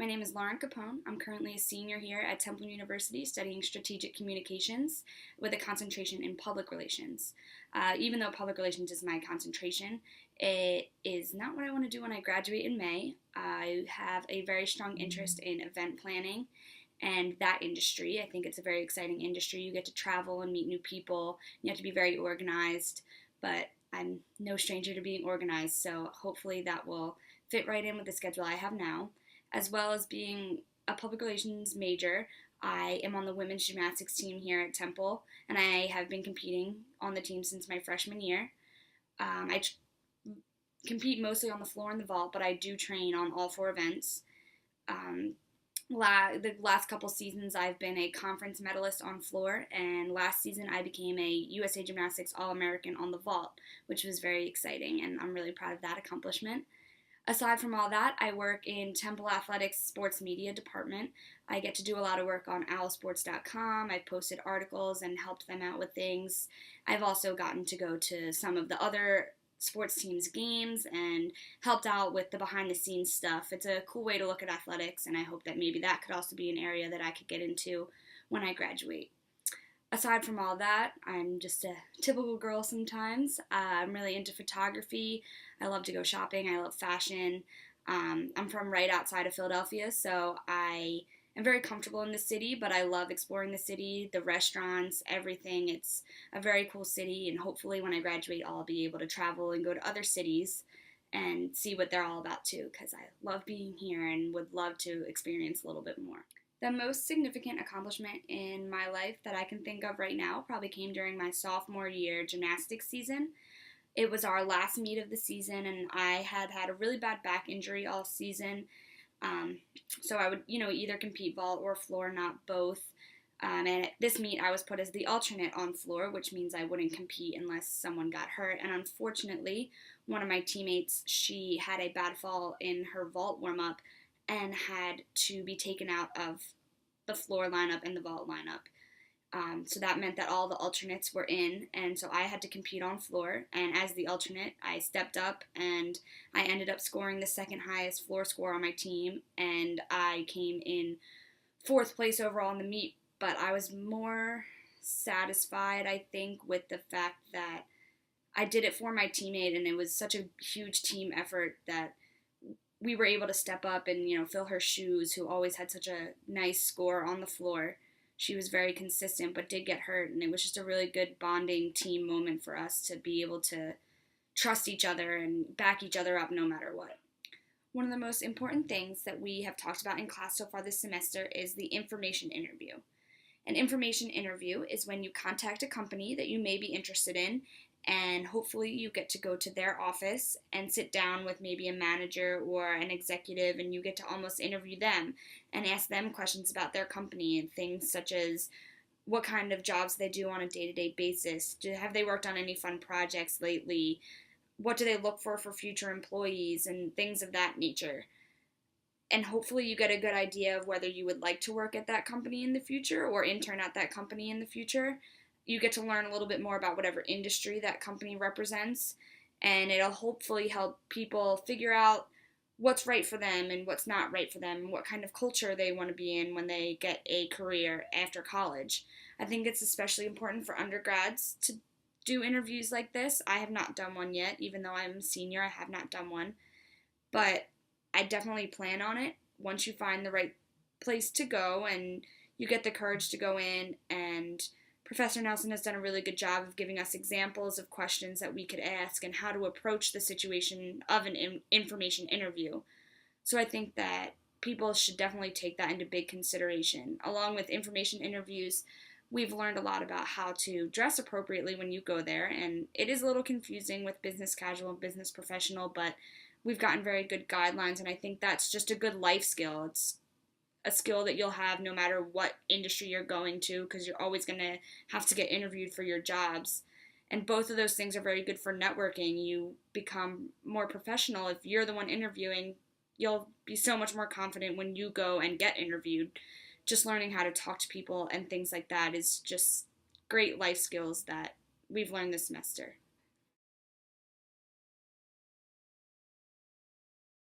My name is Lauren Capone. I'm currently a senior here at Temple University studying strategic communications with a concentration in public relations. Even though public relations is my concentration, it is not what I want to do when I graduate in May. I have a very strong interest in event planning and that industry. I think it's a very exciting industry. You get to travel and meet new people. You have to be very organized, but I'm no stranger to being organized, so hopefully that will fit right in with the schedule I have now. As well as being a public relations major, I am on the women's gymnastics team here at Temple, and I have been competing on the team since my freshman year. I compete mostly on the floor and the vault, but I do train on all four events. Um, the last couple seasons, I've been a conference medalist on floor, and last season I became a USA Gymnastics All-American on the vault, which was very exciting, and I'm really proud of that accomplishment. Aside from all that, I work in Temple Athletics sports media department. I get to do a lot of work on owlsports.com. I've posted articles and helped them out with things. I've also gotten to go to some of the other sports teams' games and helped out with the behind-the-scenes stuff. It's a cool way to look at athletics, and I hope that maybe that could also be an area that I could get into when I graduate. Aside from all that, I'm just a typical girl sometimes. I'm really into photography. I love to go shopping. I love fashion. I'm from right outside of Philadelphia, so I am very comfortable in the city, but I love exploring the city, the restaurants, everything. It's a very cool city, and hopefully when I graduate, I'll be able to travel and go to other cities and see what they're all about too, because I love being here and would love to experience a little bit more. The most significant accomplishment in my life that I can think of right now probably came during my sophomore year gymnastics season. It was our last meet of the season, and I had a really bad back injury all season. So I would, either compete vault or floor, not both. And at this meet, I was put as the alternate on floor, which means I wouldn't compete unless someone got hurt. And unfortunately, one of my teammates, she had a bad fall in her vault warm-up and had to be taken out of the floor lineup and the vault lineup. So that meant that all the alternates were in, and so I had to compete on floor. And as the alternate, I stepped up, and I ended up scoring the second highest floor score on my team, and I came in fourth place overall in the meet. But I was more satisfied, I think, with the fact that I did it for my teammate, and it was such a huge team effort that we were able to step up and, fill her shoes, who always had such a nice score on the floor. She was very consistent but did get hurt, and it was just a really good bonding team moment for us to be able to trust each other and back each other up no matter what. One of the most important things that we have talked about in class so far this semester is the information interview. An information interview is when you contact a company that you may be interested in, and hopefully you get to go to their office and sit down with maybe a manager or an executive, and you get to almost interview them and ask them questions about their company and things such as what kind of jobs they do on a day-to-day basis. Have they worked on any fun projects lately? What do they look for future employees and things of that nature? And hopefully you get a good idea of whether you would like to work at that company in the future or intern at that company in the future. You get to learn a little bit more about whatever industry that company represents, and it'll hopefully help people figure out what's right for them and what's not right for them, and what kind of culture they want to be in when they get a career after college. I think it's especially important for undergrads to do interviews like this. I have not done one yet, even though I'm a senior, I have not done one, but I definitely plan on it once you find the right place to go and you get the courage to go in. And Professor Nelson has done a really good job of giving us examples of questions that we could ask and how to approach the situation of an information interview. So I think that people should definitely take that into big consideration. Along with information interviews, we've learned a lot about how to dress appropriately when you go there, and it is a little confusing with business casual and business professional, but we've gotten very good guidelines, and I think that's just a good life skill. It's a skill that you'll have no matter what industry you're going to, because you're always going to have to get interviewed for your jobs. And both of those things are very good for networking. You become more professional. If you're the one interviewing, you'll be so much more confident when you go and get interviewed. Just learning how to talk to people and things like that is just great life skills that we've learned this semester.